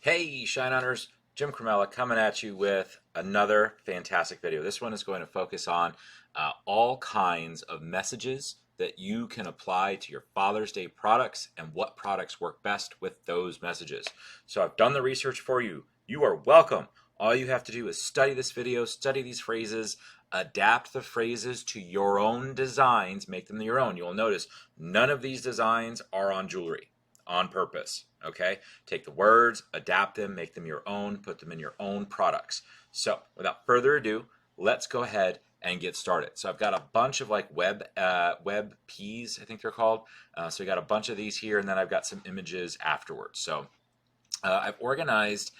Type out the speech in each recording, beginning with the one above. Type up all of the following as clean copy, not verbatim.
Hey, ShineOners, Jim Cremella coming at you with another fantastic video. This one is going to focus on all kinds of messages that you can apply to your Father's Day products and what products work best with those messages. So I've done the research for you. You are welcome. All you have to do is study this video, study these phrases, adapt the phrases to your own designs, make them your own. You'll notice none of these designs are on jewelry on purpose. Okay, take the words, adapt them, make them your own, put them in your own products. So without further ado, let's go ahead and get started. So I've got a bunch of like web Ps, I think they're called. So we got a bunch of these here, and then I've got some images afterwards. So I've organized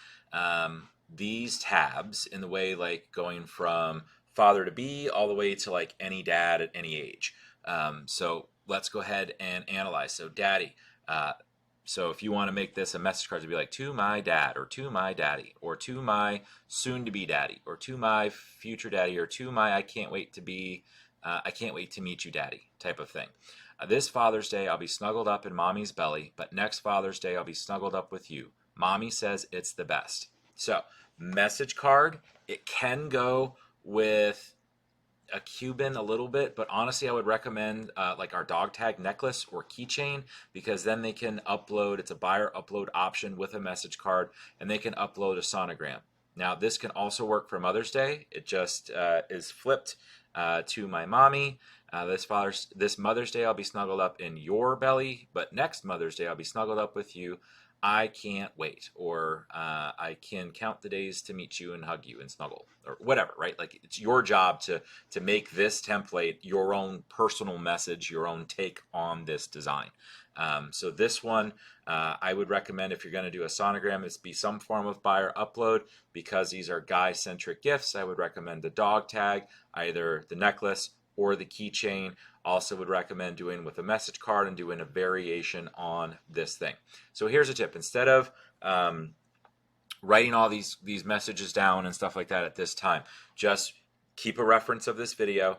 these tabs in the way like going from father to be all the way to like any dad at any age. So let's go ahead and analyze. So daddy. So if you want to make this a message card, to be like, to my dad, or to my daddy, or to my soon-to-be daddy, or to my future daddy, or to my I can't wait to meet you daddy type of thing. This Father's Day, I'll be snuggled up in mommy's belly, but next Father's Day, I'll be snuggled up with you. Mommy says it's the best. So message card, it can go with a Cuban a little bit, but honestly I would recommend like our dog tag necklace or keychain, because then they can upload, it's a buyer upload option with a message card, and they can upload a sonogram. Now this can also work for Mother's Day. It just is flipped to my mommy. This Mother's Day I'll be snuggled up in your belly, but next Mother's Day I'll be snuggled up with you. I can't wait, or I can count the days to meet you and hug you and snuggle, or whatever, right? Like it's your job to make this template your own personal message, your own take on this design. So this one, I would recommend if you're going to do a sonogram, it's be some form of buyer upload, because these are guy-centric gifts. I would recommend the dog tag, either the necklace or the keychain. Also would recommend doing with a message card and doing a variation on this thing. So here's a tip. Instead of writing all these messages down and stuff like that at this time, just keep a reference of this video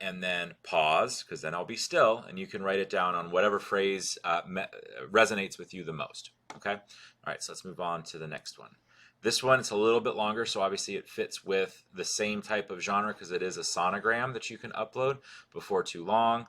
and then pause, because then I'll be still and you can write it down on whatever phrase resonates with you the most. Okay? All right, so let's move on to the next one. This one, it's a little bit longer, so obviously it fits with the same type of genre because it is a sonogram that you can upload. Before too long,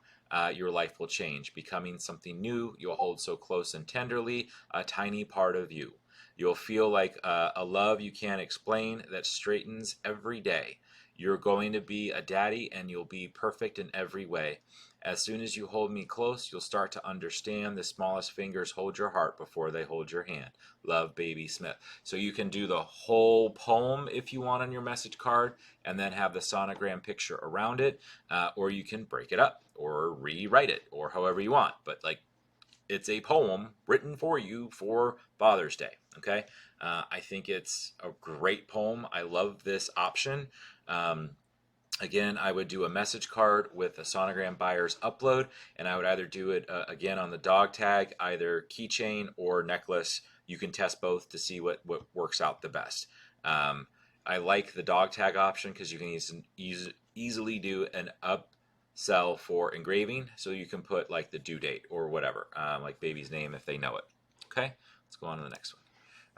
your life will change, becoming something new you'll hold so close and tenderly, a tiny part of you. You'll feel like a love you can't explain that straightens every day. You're going to be a daddy and you'll be perfect in every way. As soon as you hold me close, you'll start to understand the smallest fingers hold your heart before they hold your hand. Love, Baby Smith. So you can do the whole poem if you want on your message card and then have the sonogram picture around it, or you can break it up or rewrite it or however you want. But like, it's a poem written for you for Father's Day. Okay, I think it's a great poem. I love this option. Again, I would do a message card with a sonogram buyer's upload, and I would either do it again on the dog tag, either keychain or necklace. You can test both to see what works out the best. I like the dog tag option because you can easily do an upsell for engraving, so you can put like the due date or whatever, like baby's name if they know it. Okay, let's go on to the next one.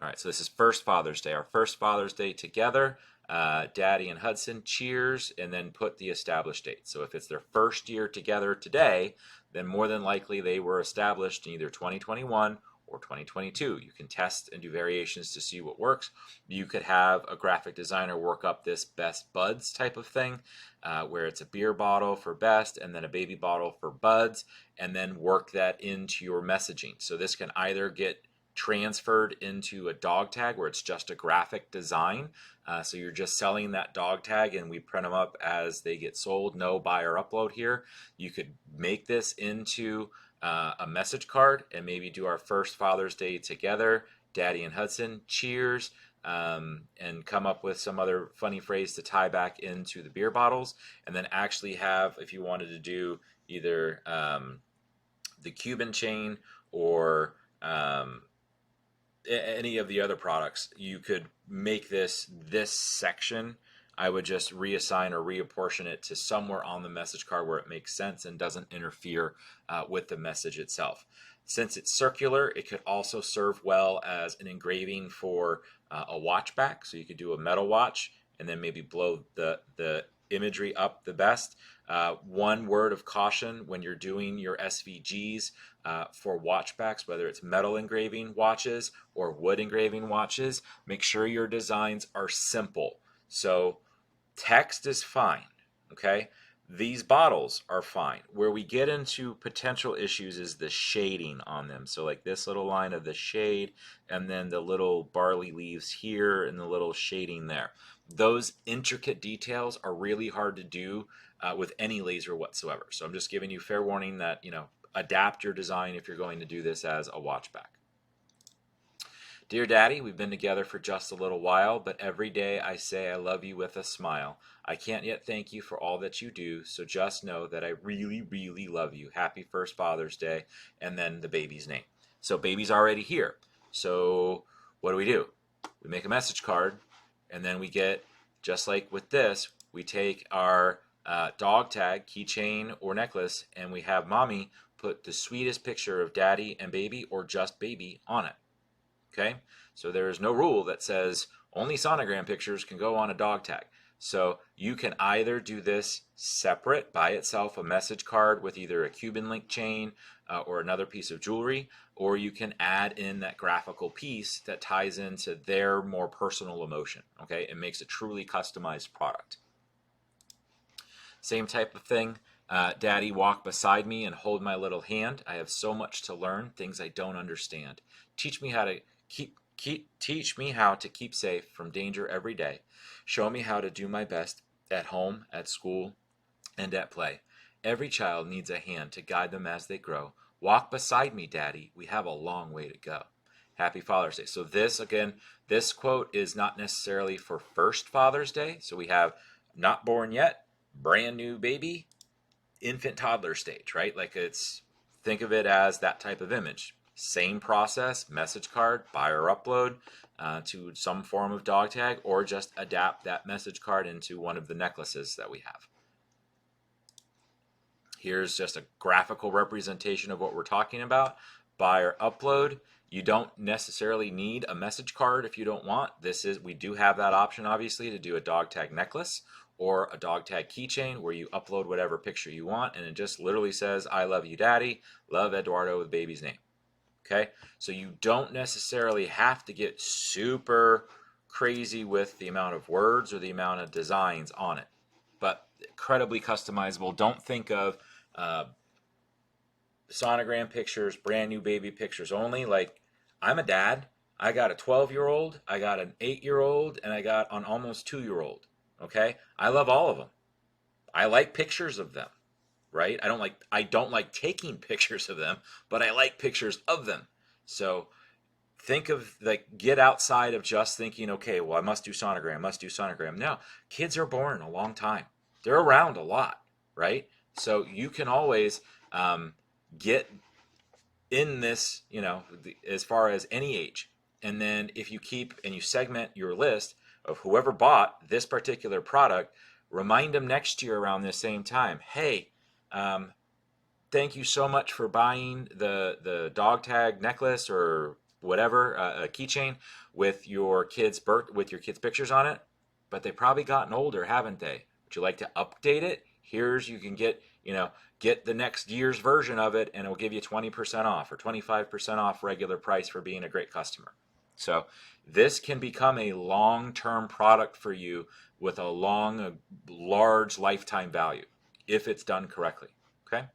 All right, so this is first Father's Day, our first Father's Day together. Daddy and Hudson, cheers, and then put the established date. So if it's their first year together today, then more than likely they were established in either 2021 or 2022. You can test and do variations to see what works. You could have a graphic designer work up this best buds type of thing, where it's a beer bottle for best and then a baby bottle for buds, and then work that into your messaging. So this can either get transferred into a dog tag where it's just a graphic design. So you're just selling that dog tag and we print them up as they get sold. No buyer upload here. You could make this into a message card and maybe do our first Father's Day together, Daddy and Hudson, cheers, and come up with some other funny phrase to tie back into the beer bottles. And then actually have, if you wanted to do either the Cuban chain or any of the other products, you could make this section. I would just reassign or reapportion it to somewhere on the message card where it makes sense and doesn't interfere with the message itself. Since it's circular, it could also serve well as an engraving for a watch back. So you could do a metal watch and then maybe blow the imagery up the best. One word of caution when you're doing your SVGs for watch backs, whether it's metal engraving watches or wood engraving watches, make sure your designs are simple. So text is fine, okay? These bottles are fine. Where we get into potential issues is the shading on them. So like this little line of the shade, and then the little barley leaves here and the little shading there. Those intricate details are really hard to do with any laser whatsoever. So I'm just giving you fair warning that, adapt your design if you're going to do this as a watch back. Dear Daddy, we've been together for just a little while, but every day I say I love you with a smile. I can't yet thank you for all that you do, so just know that I really, really love you. Happy first Father's Day, and then the baby's name. So baby's already here. So what do? We make a message card, and then we get, just like with this, we take our dog tag, keychain, or necklace, and we have Mommy put the sweetest picture of Daddy and baby, or just baby, on it. Okay, so there is no rule that says only sonogram pictures can go on a dog tag. So you can either do this separate by itself, a message card with either a Cuban link chain or another piece of jewelry, or you can add in that graphical piece that ties into their more personal emotion. Okay, it makes a truly customized product. Same type of thing. Daddy, walk beside me and hold my little hand. I have so much to learn, things I don't understand. Teach me how to teach me how to keep safe from danger every day. Show me how to do my best at home, at school, and at play. Every child needs a hand to guide them as they grow. Walk beside me, Daddy. We have a long way to go. Happy Father's Day. So this, again, this quote is not necessarily for first Father's Day. So we have not born yet, brand new baby, infant toddler stage, right? Like think of it as that type of image. Same process, message card, buy or upload to some form of dog tag, or just adapt that message card into one of the necklaces that we have. Here's just a graphical representation of what we're talking about. Buy or upload. You don't necessarily need a message card if you don't want. We do have that option, obviously, to do a dog tag necklace or a dog tag keychain where you upload whatever picture you want, and it just literally says, I love you, Daddy. Love, Eduardo, with baby's name. Okay, so you don't necessarily have to get super crazy with the amount of words or the amount of designs on it, but incredibly customizable. Don't think of sonogram pictures, brand new baby pictures only. Like, I'm a dad. I got a 12-year-old, I got an 8-year-old, and I got an almost 2-year-old. Okay, I love all of them. I like pictures of them. Right? I don't like taking pictures of them, but I like pictures of them. So think of, get outside of just thinking, okay, well, I must do sonogram. No, kids are born a long time. They're around a lot, right? So you can always get in this, as far as any age. And then if you keep and you segment your list of whoever bought this particular product, remind them next year around this same time, hey, thank you so much for buying the dog tag necklace or whatever, a keychain with your kids' pictures on it. But they've probably gotten older, haven't they? Would you like to update it? You can get the next year's version of it, and it'll give you 20% off or 25% off regular price for being a great customer. So this can become a long-term product for you with a large lifetime value if it's done correctly. Okay.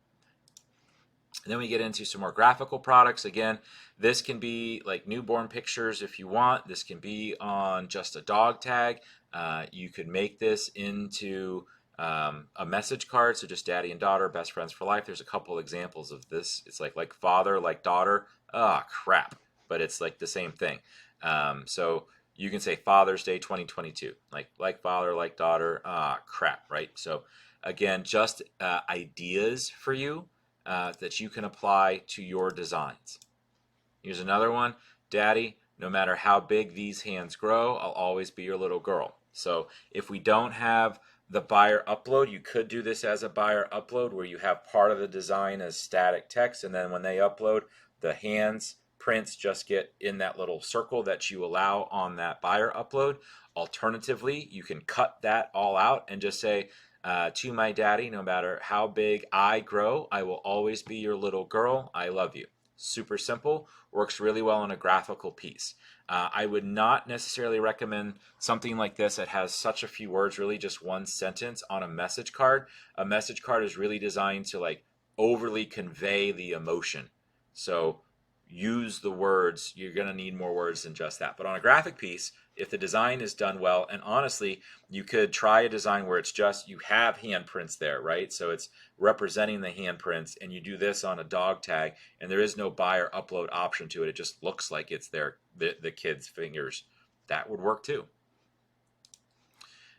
And then we get into some more graphical products. Again, this can be like newborn pictures if you want. This can be on just a dog tag. You could make this into a message card. So just daddy and daughter, best friends for life. There's a couple examples of this. It's like father, like daughter. Ah, crap. But it's like the same thing. So you can say Father's Day 2022. Like father, like daughter. Ah, crap, right? So again, just ideas for you that you can apply to your designs. Here's another one. Daddy, no matter how big these hands grow, I'll always be your little girl. So if we don't have the buyer upload, you could do this as a buyer upload where you have part of the design as static text, and then when they upload, The hands prints just get in that little circle that you allow on that buyer upload. Alternatively, you can cut that all out and just say, to my daddy, no matter how big I grow, I will always be your little girl. I love you. Super simple, works really well on a graphical piece. I would not necessarily recommend something like this that has such a few words, really just one sentence on a message card. A message card is really designed to like overly convey the emotion. So use the words. You're going to need more words than just that. But on a graphic piece, if the design is done well, and honestly, you could try a design where it's just, you have handprints there, right? So it's representing the handprints, and you do this on a dog tag, and there is no buyer upload option to it. It just looks like it's the kid's fingers. That would work too.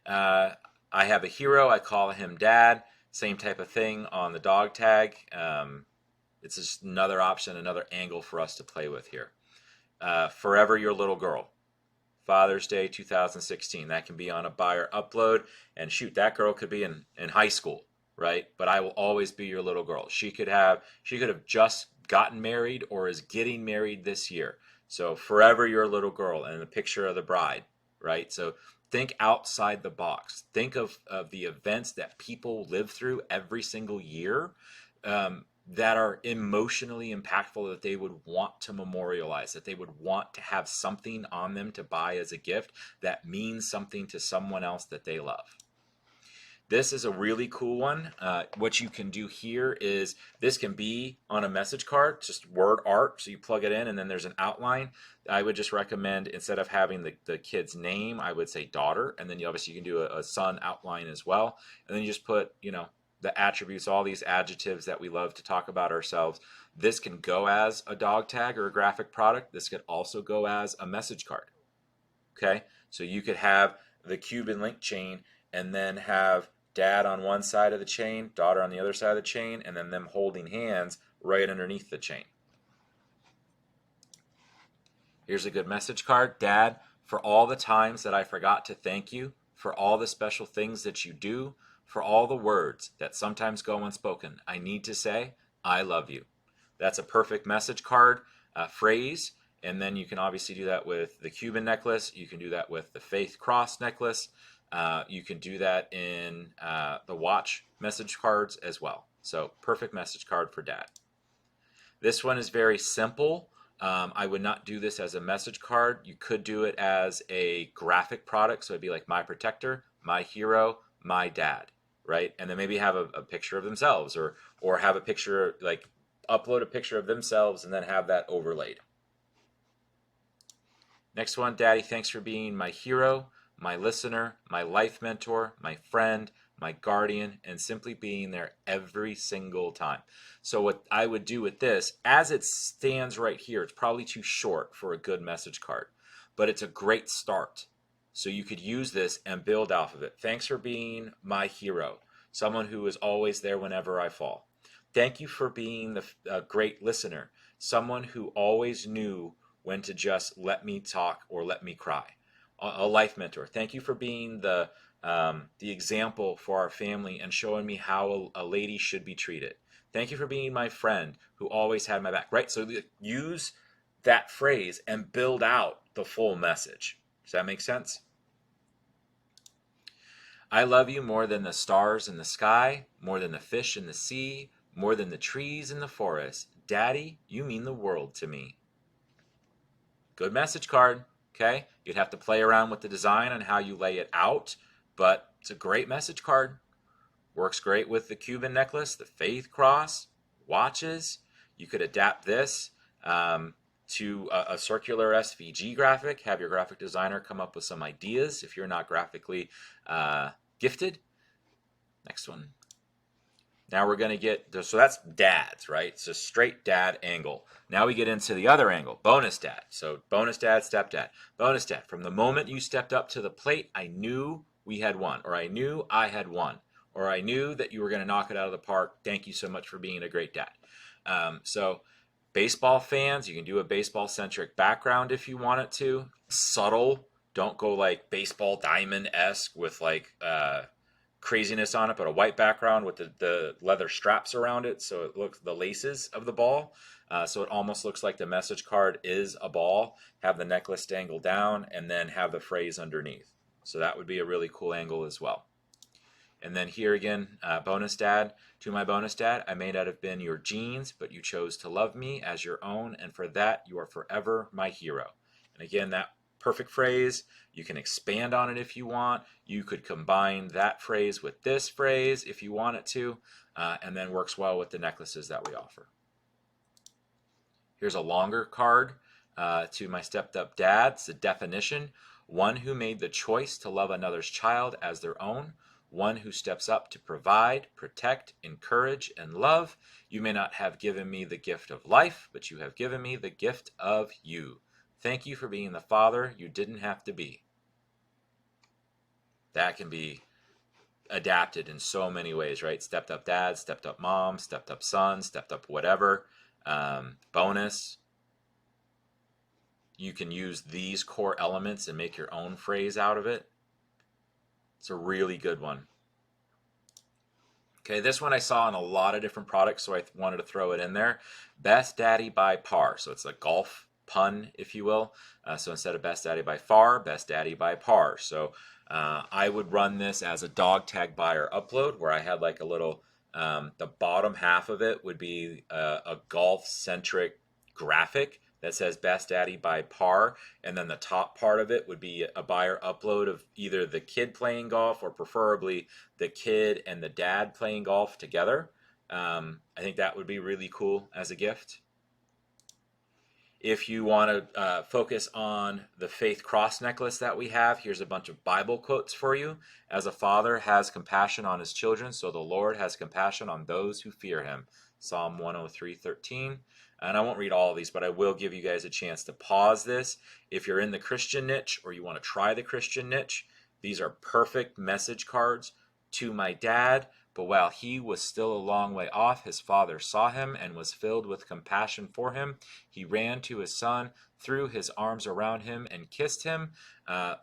I have a hero. I call him Dad. Same type of thing on the dog tag. It's just another option, another angle for us to play with here. Forever Your Little Girl. Father's Day 2016. That can be on a buyer upload. And shoot, that girl could be in high school, right? But I will always be your little girl. She could have just gotten married or is getting married this year. So forever your little girl, and a picture of the bride, right? So think outside the box. Think of the events that people live through every single year. That are emotionally impactful, that they would want to memorialize, that they would want to have something on them to buy as a gift that means something to someone else that they love. This is a really cool one. What you can do here is, this can be on a message card, just word art. So you plug it in and then there's an outline. I would just recommend, instead of having the kid's name, I would say daughter. And then you obviously can do a son outline as well. And then you just put, the attributes, all these adjectives that we love to talk about ourselves. This can go as a dog tag or a graphic product. This could also go as a message card. Okay, so you could have the Cuban link chain and then have dad on one side of the chain, daughter on the other side of the chain, and then them holding hands right underneath the chain. Here's a good message card. Dad, for all the times that I forgot to thank you, for all the special things that you do, for all the words that sometimes go unspoken, I need to say, I love you. That's a perfect message card phrase. And then you can obviously do that with the Cuban necklace. You can do that with the Faith Cross necklace. You can do that in the watch message cards as well. So perfect message card for dad. This one is very simple. I would not do this as a message card. You could do it as a graphic product. So it'd be like my protector, my hero, my dad. Right? And then maybe have a picture of themselves, or have a picture, like upload a picture of themselves and then have that overlaid. Next one, Daddy, thanks for being my hero, my listener, my life mentor, my friend, my guardian, and simply being there every single time. So what I would do with this, as it stands right here, it's probably too short for a good message card, but it's a great start. So you could use this and build off of it. Thanks for being my hero, someone who is always there whenever I fall. Thank you for being a great listener, someone who always knew when to just let me talk or let me cry. A life mentor. Thank you for being the example for our family and showing me how a lady should be treated. Thank you for being my friend who always had my back. Right? So use that phrase and build out the full message. Does that make sense? I love you more than the stars in the sky, more than the fish in the sea, more than the trees in the forest. Daddy, you mean the world to me. Good message card, okay? You'd have to play around with the design and how you lay it out, but it's a great message card. Works great with the Cuban necklace, the Faith Cross, watches. You could adapt this to a circular SVG graphic. Have your graphic designer come up with some ideas if you're not graphically gifted. Next one. Now we're going to get, so that's dads, right? It's a straight dad angle. Now we get into the other angle, bonus dad. So bonus dad, stepdad. Bonus dad, from the moment you stepped up to the plate, I knew we had won, or I knew I had won, or I knew that you were going to knock it out of the park. Thank you so much for being a great dad. So baseball fans, you can do a baseball-centric background if you want it to. Subtle. Don't go like baseball diamond-esque with like craziness on it, but a white background with the leather straps around it, so it looks the laces of the ball. So it almost looks like the message card is a ball, have the necklace dangle down, and then have the phrase underneath. So that would be a really cool angle as well. And then here again, bonus dad. To my bonus dad, I may not have been your jeans, but you chose to love me as your own, and for that, you are forever my hero. And again, that perfect phrase, you can expand on it if you want. You could combine that phrase with this phrase if you want it to, and then works well with the necklaces that we offer. Here's a longer card to my stepped up dad. It's a definition. One who made the choice to love another's child as their own. One who steps up to provide, protect, encourage, and love. You may not have given me the gift of life, but you have given me the gift of you. Thank you for being the father you didn't have to be. That can be adapted in so many ways, right? Stepped up dad, stepped up mom, stepped up son, stepped up whatever. Bonus. You can use these core elements and make your own phrase out of it. It's a really good one. Okay, this one I saw in a lot of different products, so I wanted to throw it in there. Best Daddy by Par. So it's a golf pun, if you will. So instead of Best Daddy by Far, Best Daddy by Par. So I would run this as a dog tag buyer upload, where I had like a little, the bottom half of it would be a golf-centric graphic that says Best Daddy by Par, and then the top part of it would be a buyer upload of either the kid playing golf or preferably the kid and the dad playing golf together. I think that would be really cool as a gift. If you want to focus on the faith cross necklace that we have, here's a bunch of Bible quotes for you. As a father has compassion on his children, so the Lord has compassion on those who fear him. Psalm 103:13. And I won't read all of these, but I will give you guys a chance to pause this. If you're in the Christian niche or you want to try the Christian niche, these are perfect message cards. To my dad, but while he was still a long way off, his father saw him and was filled with compassion for him. He ran to his son, threw his arms around him, and kissed him.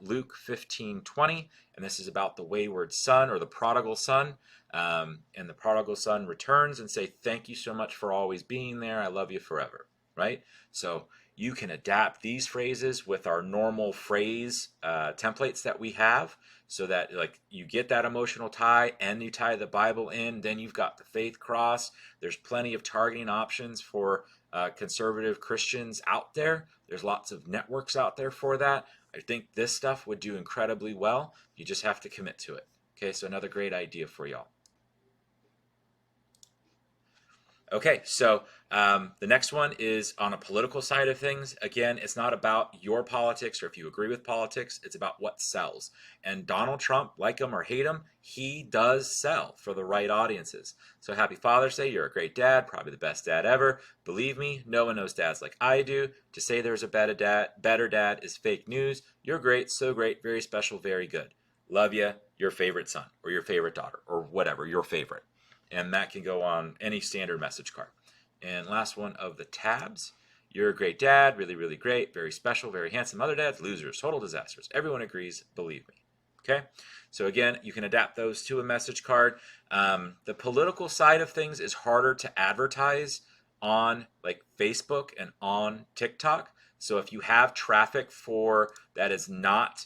Luke 15:20, and this is about the wayward son or the prodigal son. And the prodigal son returns and say, thank you so much for always being there. I love you forever, right? So you can adapt these phrases with our normal phrase templates that we have, so that like you get that emotional tie and you tie the Bible in, then you've got the faith cross. There's plenty of targeting options for conservative Christians out there. There's lots of networks out there for that. I think this stuff would do incredibly well. You just have to commit to it. Okay, so another great idea for y'all. Okay, so the next one is on a political side of things. Again, it's not about your politics or if you agree with politics. It's about what sells. And Donald Trump, like him or hate him, he does sell for the right audiences. So happy Father's Day. You're a great dad, probably the best dad ever. Believe me, no one knows dads like I do. To say there's a better dad is fake news. You're great, so great, very special, very good. Love you, your favorite son or your favorite daughter or whatever, your favorite. And that can go on any standard message card. And last one of the tabs. You're a great dad, really, really great, very special, very handsome. Other dads, losers, total disasters. Everyone agrees, believe me. Okay? So again, you can adapt those to a message card. The political side of things is harder to advertise on like Facebook and on TikTok. So if you have traffic for that is not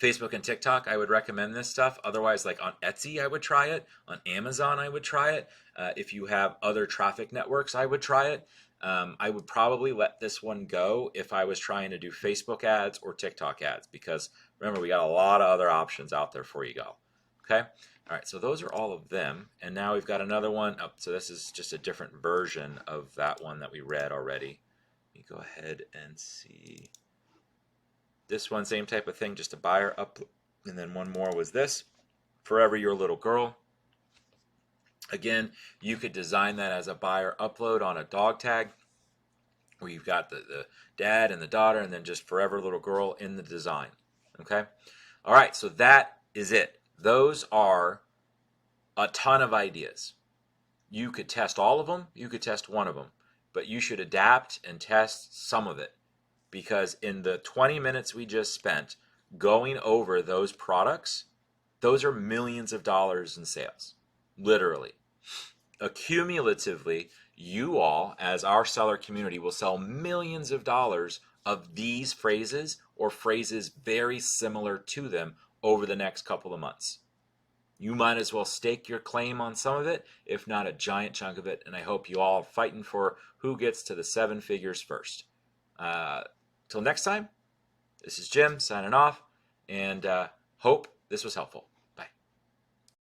Facebook and TikTok, I would recommend this stuff. Otherwise, like on Etsy, I would try it. On Amazon, I would try it. If you have other traffic networks, I would try it. I would probably let this one go if I was trying to do Facebook ads or TikTok ads, because remember, we got a lot of other options out there for you go. Okay? All right, so those are all of them. And now we've got another one. Oh, so this is just a different version of that one that we read already. Let me go ahead and see. This one, same type of thing, just a buyer up. And then one more was this, Forever Your Little Girl. Again, you could design that as a buyer upload on a dog tag, where you've got the dad and the daughter, and then just Forever Little Girl in the design. Okay? All right, so that is it. Those are a ton of ideas. You could test all of them. You could test one of them. But you should adapt and test some of it. Because in the 20 minutes we just spent going over those products, those are millions of dollars in sales, literally. Accumulatively, you all, as our seller community, will sell millions of dollars of these phrases or phrases very similar to them over the next couple of months. You might as well stake your claim on some of it, if not a giant chunk of it. And I hope you all are fighting for who gets to the 7 figures first. Till next time, this is Jim signing off, and hope this was helpful.